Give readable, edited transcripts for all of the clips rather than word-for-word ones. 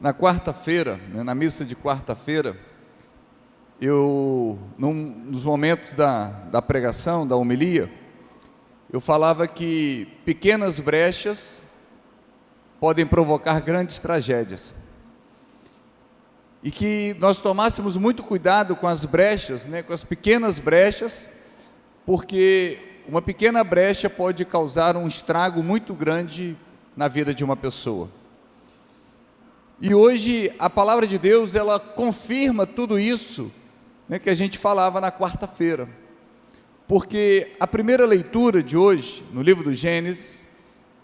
Na quarta-feira, na missa de quarta-feira, nos momentos da pregação, da homilia, eu falava que pequenas brechas podem provocar grandes tragédias. E que nós tomássemos muito cuidado com as brechas, com as pequenas brechas, porque uma pequena brecha pode causar um estrago muito grande na vida de uma pessoa. E hoje a palavra de Deus, ela confirma tudo isso, que a gente falava na quarta-feira. Porque a primeira leitura de hoje, no livro do Gênesis,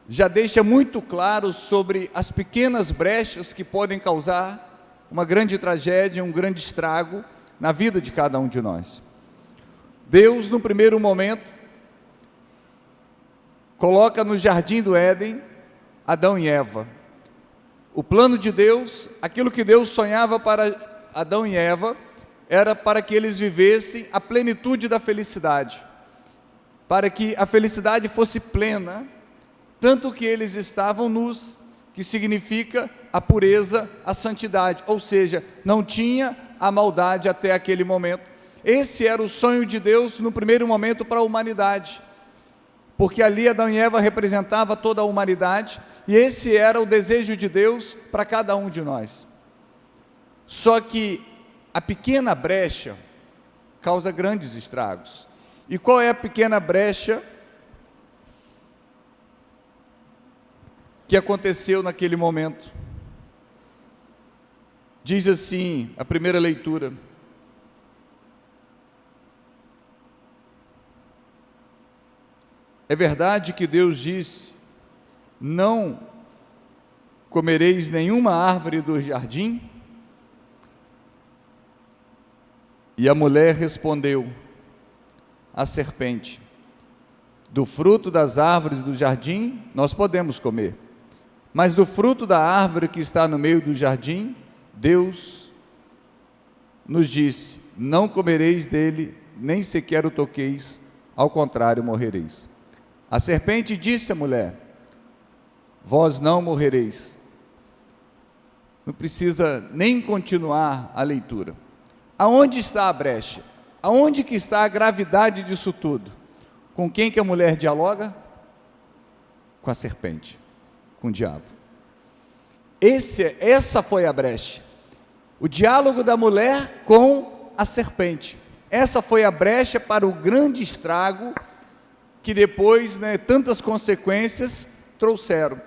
já deixa muito claro sobre as pequenas brechas que podem causar uma grande tragédia, um grande estrago na vida de cada um de nós. Deus, no primeiro momento, coloca no jardim do Éden Adão e Eva. O plano de Deus, aquilo que Deus sonhava para Adão e Eva, era para que eles vivessem a plenitude da felicidade, para que a felicidade fosse plena, tanto que eles estavam nus, que significa a pureza, a santidade, ou seja, não tinha a maldade até aquele momento. Esse era o sonho de Deus no primeiro momento para a humanidade, porque ali Adão e Eva representava toda a humanidade, e esse era o desejo de Deus para cada um de nós. Só que a pequena brecha causa grandes estragos. E qual é a pequena brecha que aconteceu naquele momento? Diz assim a primeira leitura: é verdade que Deus disse: não comereis nenhuma árvore do jardim? E a mulher respondeu à serpente: do fruto das árvores do jardim nós podemos comer, mas do fruto da árvore que está no meio do jardim, Deus nos disse: não comereis dele, nem sequer o toqueis, ao contrário morrereis. A serpente disse à mulher: vós não morrereis. Não precisa nem continuar a leitura. Aonde está a brecha? Aonde que está a gravidade disso tudo? Com quem que a mulher dialoga? Com a serpente, com o diabo. Essa foi a brecha. O diálogo da mulher com a serpente. Essa foi a brecha para o grande estrago que depois, tantas consequências trouxeram.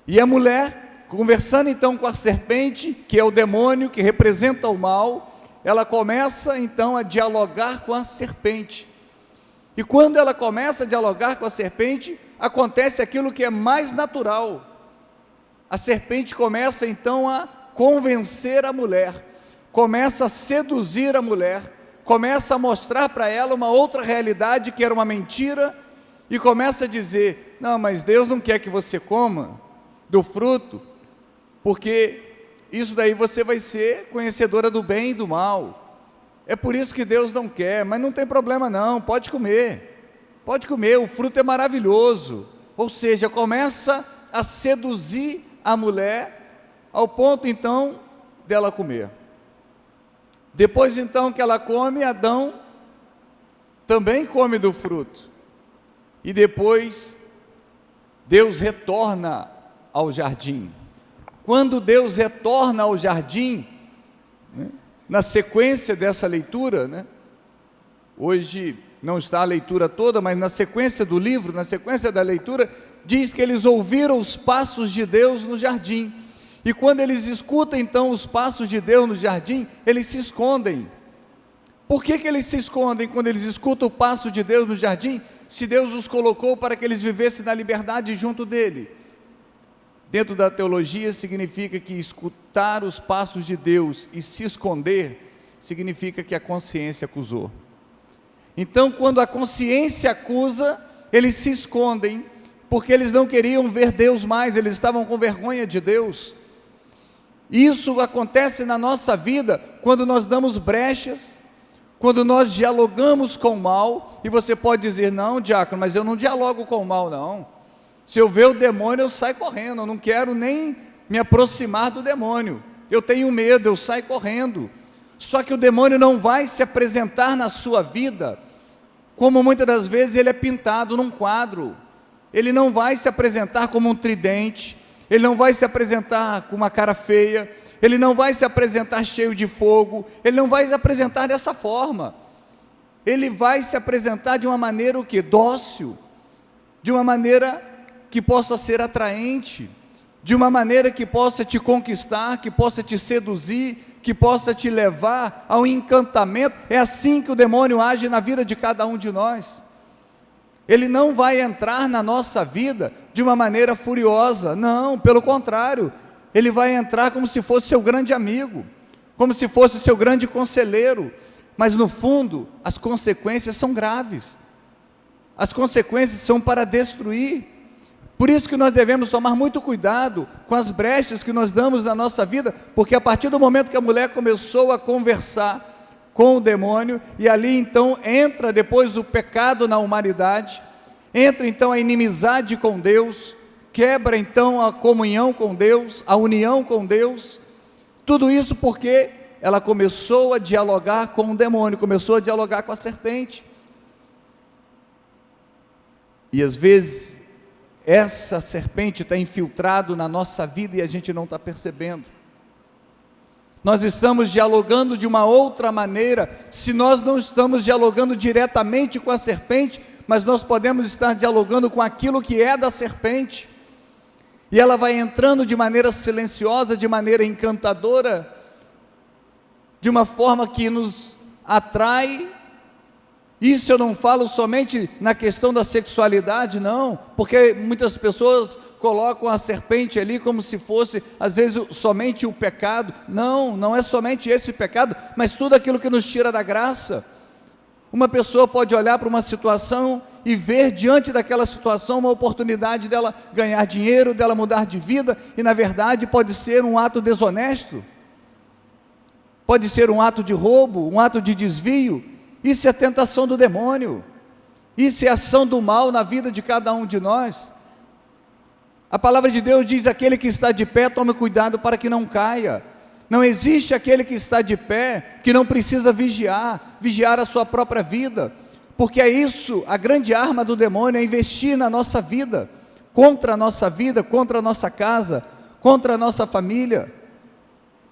E a mulher, conversando então com a serpente, que é o demônio, que representa o mal, ela começa então a dialogar com a serpente. E quando ela começa a dialogar com a serpente, acontece aquilo que é mais natural. A serpente começa então a convencer a mulher, começa a seduzir a mulher, começa a mostrar para ela uma outra realidade que era uma mentira, e começa a dizer: não, mas Deus não quer que você coma do fruto, porque isso daí você vai ser conhecedora do bem e do mal, é por isso que Deus não quer. Mas não tem problema não, pode comer, o fruto é maravilhoso. Ou seja, começa a seduzir a mulher, ao ponto então dela comer. Depois então que ela come, Adão também come do fruto, e depois Deus retorna ao jardim. Quando Deus retorna ao jardim, na sequência dessa leitura, hoje não está a leitura toda, mas na sequência do livro, na sequência da leitura, diz que eles ouviram os passos de Deus no jardim, e quando eles escutam então os passos de Deus no jardim, eles se escondem. Por que eles se escondem quando eles escutam o passo de Deus no jardim, se Deus os colocou para que eles vivessem na liberdade junto dele? Dentro da teologia significa que escutar os passos de Deus e se esconder, significa que a consciência acusou. Então, quando a consciência acusa, eles se escondem, porque eles não queriam ver Deus mais, eles estavam com vergonha de Deus. Isso acontece na nossa vida, quando nós damos brechas, quando nós dialogamos com o mal. E você pode dizer: não, diácono, mas eu não dialogo com o mal não. Se eu ver o demônio, eu saio correndo, eu não quero nem me aproximar do demônio. Eu tenho medo, eu saio correndo. Só que o demônio não vai se apresentar na sua vida como muitas das vezes ele é pintado num quadro. Ele não vai se apresentar como um tridente, ele não vai se apresentar com uma cara feia, ele não vai se apresentar cheio de fogo, ele não vai se apresentar dessa forma. Ele vai se apresentar de uma maneira o quê? Dócil, de uma maneira que possa ser atraente, de uma maneira que possa te conquistar, que possa te seduzir, que possa te levar ao encantamento. É assim que o demônio age na vida de cada um de nós. Ele não vai entrar na nossa vida de uma maneira furiosa, não, pelo contrário, ele vai entrar como se fosse seu grande amigo, como se fosse seu grande conselheiro, mas no fundo, as consequências são graves, as consequências são para destruir. Por isso que nós devemos tomar muito cuidado com as brechas que nós damos na nossa vida, porque a partir do momento que a mulher começou a conversar com o demônio, e ali então entra depois o pecado na humanidade, entra então a inimizade com Deus, quebra então a comunhão com Deus, a união com Deus, tudo isso porque ela começou a dialogar com o demônio, começou a dialogar com a serpente. E às vezes essa serpente está infiltrado na nossa vida e a gente não está percebendo. Nós estamos dialogando de uma outra maneira, se nós não estamos dialogando diretamente com a serpente, mas nós podemos estar dialogando com aquilo que é da serpente, e ela vai entrando de maneira silenciosa, de maneira encantadora, de uma forma que nos atrai. Isso eu não falo somente na questão da sexualidade, não, porque muitas pessoas colocam a serpente ali como se fosse, às vezes, somente o pecado. Não, não é somente esse pecado, mas tudo aquilo que nos tira da graça. Uma pessoa pode olhar para uma situação e ver diante daquela situação uma oportunidade dela ganhar dinheiro, dela mudar de vida, e na verdade pode ser um ato desonesto, pode ser um ato de roubo, um ato de desvio. Isso é tentação do demônio, isso é ação do mal na vida de cada um de nós. A palavra de Deus diz: aquele que está de pé, tome cuidado para que não caia. Não existe aquele que está de pé que não precisa vigiar a sua própria vida, porque é isso, a grande arma do demônio é investir na nossa vida, contra a nossa casa, contra a nossa família.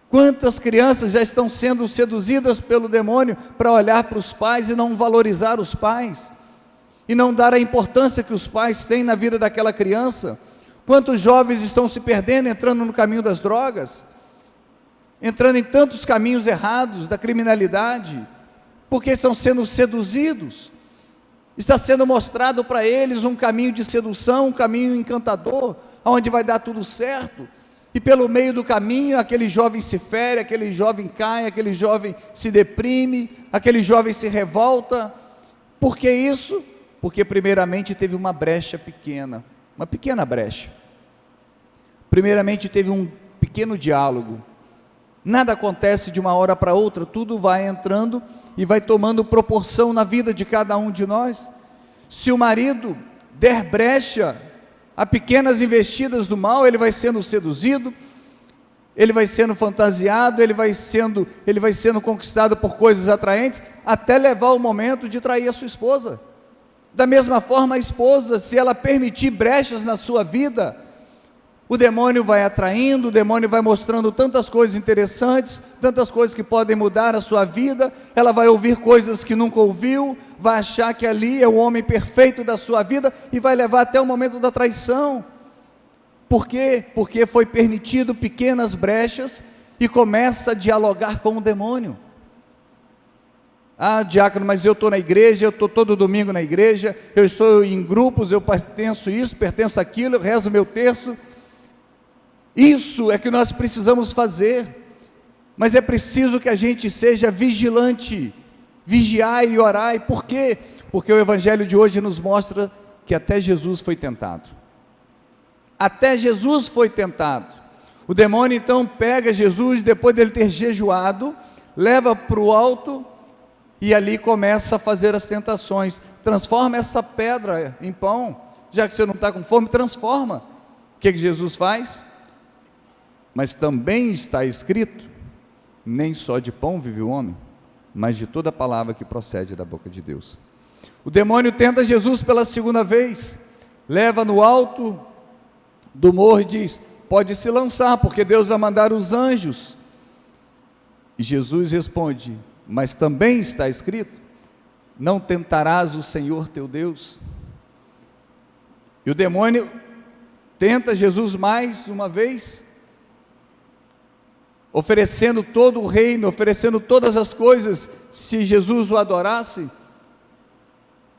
Quantas crianças já estão sendo seduzidas pelo demônio para olhar para os pais e não valorizar os pais, e não dar a importância que os pais têm na vida daquela criança? Quantos jovens estão se perdendo, entrando no caminho das drogas, entrando em tantos caminhos errados da criminalidade, porque estão sendo seduzidos, está sendo mostrado para eles um caminho de sedução, um caminho encantador, onde vai dar tudo certo, e pelo meio do caminho, aquele jovem se fere, aquele jovem cai, aquele jovem se deprime, aquele jovem se revolta. Por que isso? Porque primeiramente teve uma brecha pequena, uma pequena brecha. Primeiramente teve um pequeno diálogo. Nada acontece de uma hora para outra, tudo vai entrando e vai tomando proporção na vida de cada um de nós. Se o marido der brecha a pequenas investidas do mal, ele vai sendo seduzido, ele vai sendo fantasiado, ele vai sendo conquistado por coisas atraentes, até levar o momento de trair a sua esposa. Da mesma forma, a esposa, se ela permitir brechas na sua vida, o demônio vai atraindo, o demônio vai mostrando tantas coisas interessantes, tantas coisas que podem mudar a sua vida, ela vai ouvir coisas que nunca ouviu, vai achar que ali é o homem perfeito da sua vida, e vai levar até o momento da traição. Por quê? Porque foi permitido pequenas brechas, e começa a dialogar com o demônio. Ah, diácono, mas eu estou na igreja, eu estou todo domingo na igreja, eu estou em grupos, eu pertenço isso, pertenço aquilo, eu rezo meu terço. Isso é que nós precisamos fazer, mas é preciso que a gente seja vigilante, vigiar e orar. E por quê? Porque o evangelho de hoje nos mostra que até Jesus foi tentado. Até Jesus foi tentado. O demônio então pega Jesus, depois dele ter jejuado, leva para o alto, e ali começa a fazer as tentações. Transforma essa pedra em pão, já que você não está com fome, transforma. O que Jesus faz? mas também está escrito, nem só de pão vive o homem, mas de toda palavra que procede da boca de Deus. O demônio tenta Jesus pela segunda vez, leva no alto do morro e diz: pode se lançar, porque Deus vai mandar os anjos. E Jesus responde: mas também está escrito, não tentarás o Senhor teu Deus. E o demônio tenta Jesus mais uma vez, oferecendo todo o reino, oferecendo todas as coisas, se Jesus o adorasse.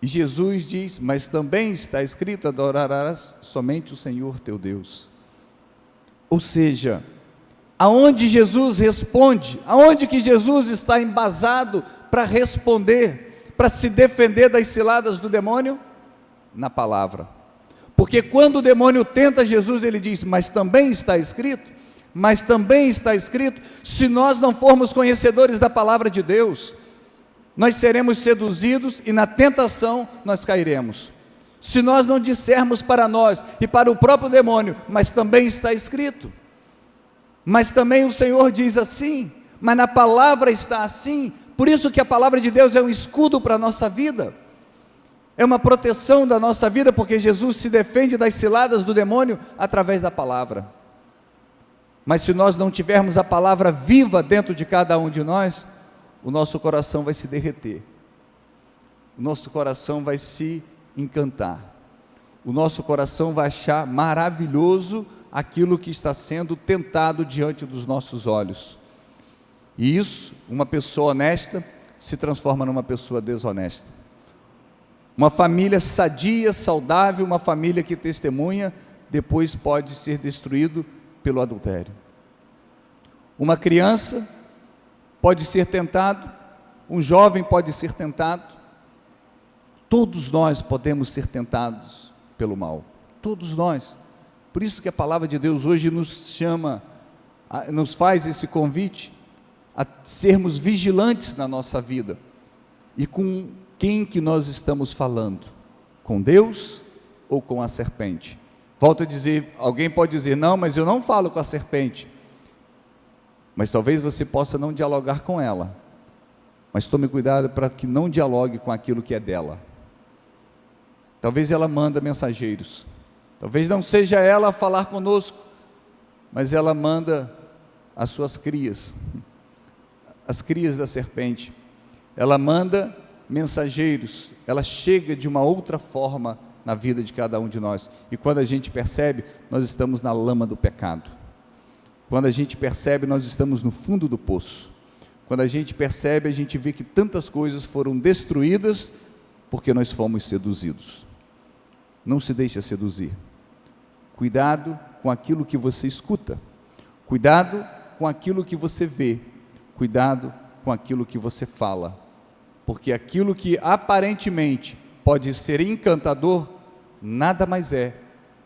E Jesus diz: mas também está escrito, adorarás somente o Senhor teu Deus. Ou seja, aonde Jesus responde, aonde que Jesus está embasado para responder, para se defender das ciladas do demônio? Na palavra. Porque quando o demônio tenta Jesus, ele diz: mas também está escrito, mas também está escrito. Se nós não formos conhecedores da palavra de Deus, nós seremos seduzidos e na tentação nós cairemos. Se nós não dissermos para nós e para o próprio demônio, mas também está escrito, mas também o Senhor diz assim, mas na palavra está assim. Por isso que a palavra de Deus é um escudo para a nossa vida, é uma proteção da nossa vida, porque Jesus se defende das ciladas do demônio através da palavra. Mas se nós não tivermos a palavra viva dentro de cada um de nós, o nosso coração vai se derreter, o nosso coração vai se encantar, o nosso coração vai achar maravilhoso aquilo que está sendo tentado diante dos nossos olhos. E isso, uma pessoa honesta se transforma numa pessoa desonesta. Uma família sadia, saudável, uma família que testemunha, depois pode ser destruído pelo adultério. Uma criança pode ser tentado, um jovem pode ser tentado, todos nós podemos ser tentados pelo mal, todos nós. Por isso que a palavra de Deus hoje nos chama, nos faz esse convite a sermos vigilantes na nossa vida. E com quem que nós estamos falando? Com Deus ou com a serpente? Volto a dizer, alguém pode dizer: não, mas eu não falo com a serpente. Mas talvez você possa não dialogar com ela, mas tome cuidado para que não dialogue com aquilo que é dela. Talvez ela manda mensageiros, talvez não seja ela a falar conosco, mas ela manda as suas crias, as crias da serpente. Ela manda mensageiros, ela chega de uma outra forma na vida de cada um de nós, e quando a gente percebe, nós estamos na lama do pecado. Quando a gente percebe, nós estamos no fundo do poço. Quando a gente percebe, a gente vê que tantas coisas foram destruídas porque nós fomos seduzidos. Não se deixe seduzir. Cuidado com aquilo que você escuta. Cuidado com aquilo que você vê. Cuidado com aquilo que você fala. Porque aquilo que aparentemente pode ser encantador, nada mais é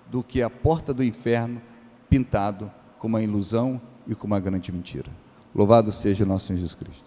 do que a porta do inferno pintado com uma ilusão e com uma grande mentira. Louvado seja nosso Senhor Jesus Cristo.